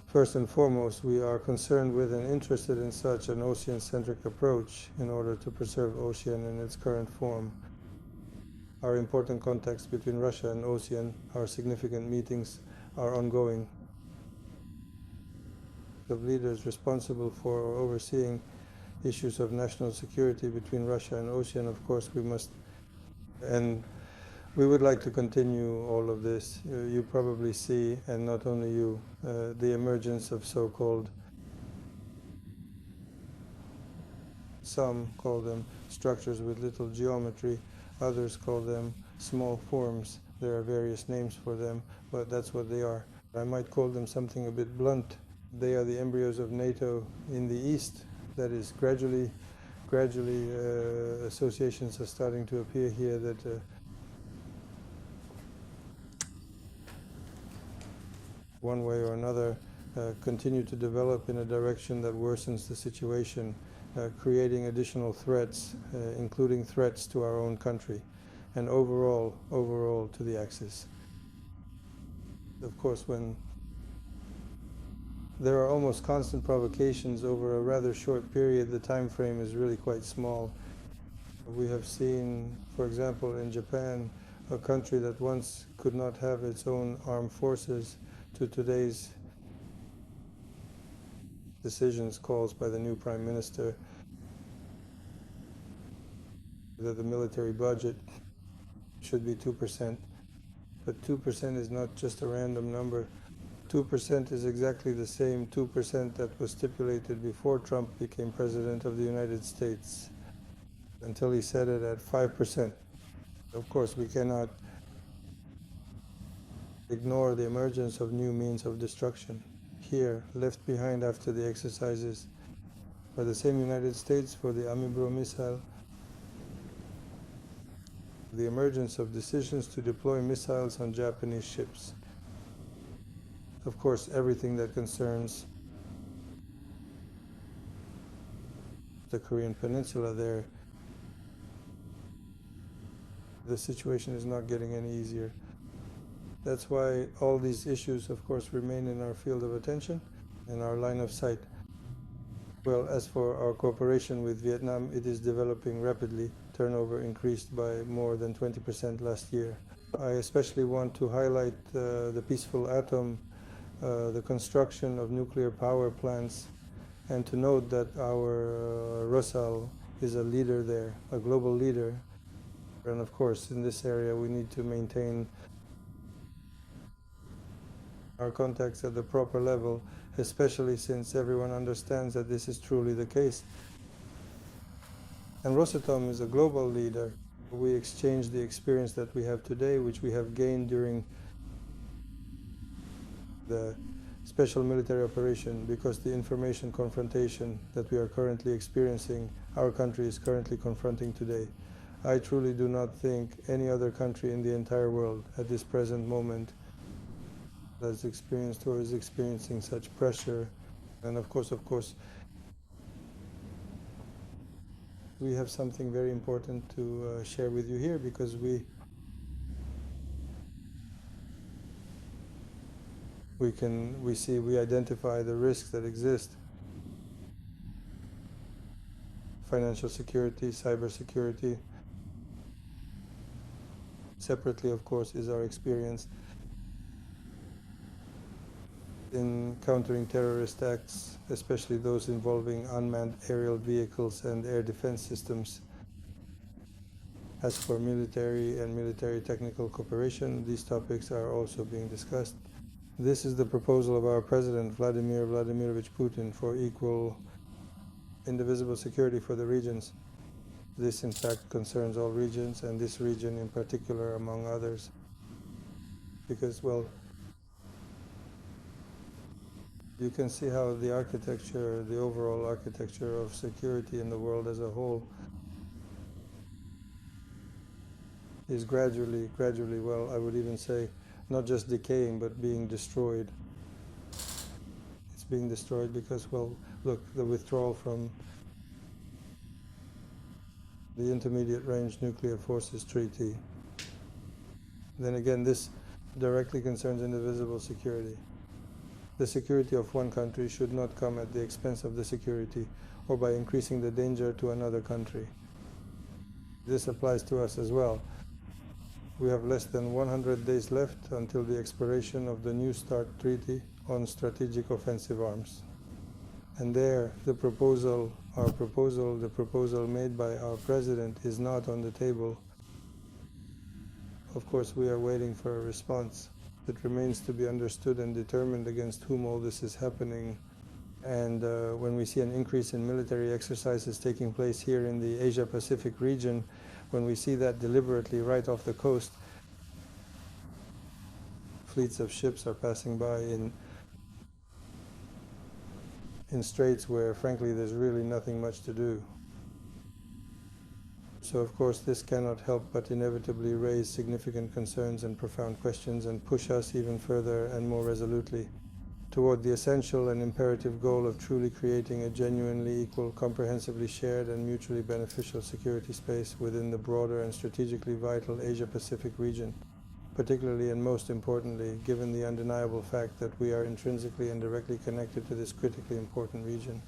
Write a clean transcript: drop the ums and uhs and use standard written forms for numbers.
First and foremost, we are concerned with and interested in such an ocean-centric approach in order to preserve ocean in its current form. Our important contacts between Russia and ASEAN, our significant meetings are ongoing. The leaders responsible for overseeing issues of national security between Russia and ASEAN, of course, we would like to continue all of this. You probably see, and not only you, the emergence of so-called, some call them structures with little geometry, others call them small forms. There are various names for them, but that's what they are. I might call them something a bit blunt. They are the embryos of NATO in the East. That is, gradually associations are starting to appear here that one way or another continue to develop in a direction that worsens the situation, creating additional threats, including threats to our own country, and overall to the Axis. Of course, when there are almost constant provocations over a rather short period, the time frame is really quite small. We have seen, for example, in Japan, a country that once could not have its own armed forces, to today's decisions, calls by the new Prime Minister that the military budget should be 2%. But 2% is not just a random number. 2% is exactly the same 2% that was stipulated before Trump became President of the United States, until he set it at 5%. Of course, we cannot ignore the emergence of new means of destruction. Here, left behind after the exercises by the same United States for the Amibro missile, the emergence of decisions to deploy missiles on Japanese ships. Of course, everything that concerns the Korean Peninsula there, the situation is not getting any easier. That's why all these issues, of course, remain in our field of attention and our line of sight. Well, as for our cooperation with Vietnam, it is developing rapidly. Turnover increased by more than 20% last year. I especially want to highlight the peaceful atom, the construction of nuclear power plants, and to note that our Rosal is a leader there, a global leader. And of course, in this area, we need to maintain our contacts at the proper level, especially since everyone understands that this is truly the case. And Rosatom is a global leader. We exchange the experience that we have today, which we have gained during the special military operation, because the information confrontation that we are currently experiencing, our country is currently confronting today. I truly do not think any other country in the entire world at this present moment has experienced or is experiencing such pressure. And of course, we have something very important to share with you here, because we identify the risks that exist. Financial security, cyber security. Separately, of course, is our experience in countering terrorist acts, especially those involving unmanned aerial vehicles and air defense systems. As for military and military technical cooperation, these topics are also being discussed. This is the proposal of our President, Vladimir Vladimirovich Putin, for equal, indivisible security for the regions. This, in fact, concerns all regions, and this region in particular, among others, because, well, you can see how the architecture, the overall architecture of security in the world as a whole is gradually, well, I would even say, not just decaying, but being destroyed. It's being destroyed because, well, look, the withdrawal from the Intermediate Range Nuclear Forces Treaty. Then again, this directly concerns indivisible security. The security of one country should not come at the expense of the security or by increasing the danger to another country. This applies to us as well. We have less than 100 days left until the expiration of the New START Treaty on Strategic Offensive Arms. And there, the proposal made by our President is not on the table. Of course, we are waiting for a response. It remains to be understood and determined against whom all this is happening. And when we see an increase in military exercises taking place here in the Asia-Pacific region, when we see that deliberately right off the coast, fleets of ships are passing by in straits where, frankly, there's really nothing much to do. So, of course, this cannot help but inevitably raise significant concerns and profound questions and push us even further and more resolutely toward the essential and imperative goal of truly creating a genuinely equal, comprehensively shared and mutually beneficial security space within the broader and strategically vital Asia-Pacific region, particularly and most importantly, given the undeniable fact that we are intrinsically and directly connected to this critically important region.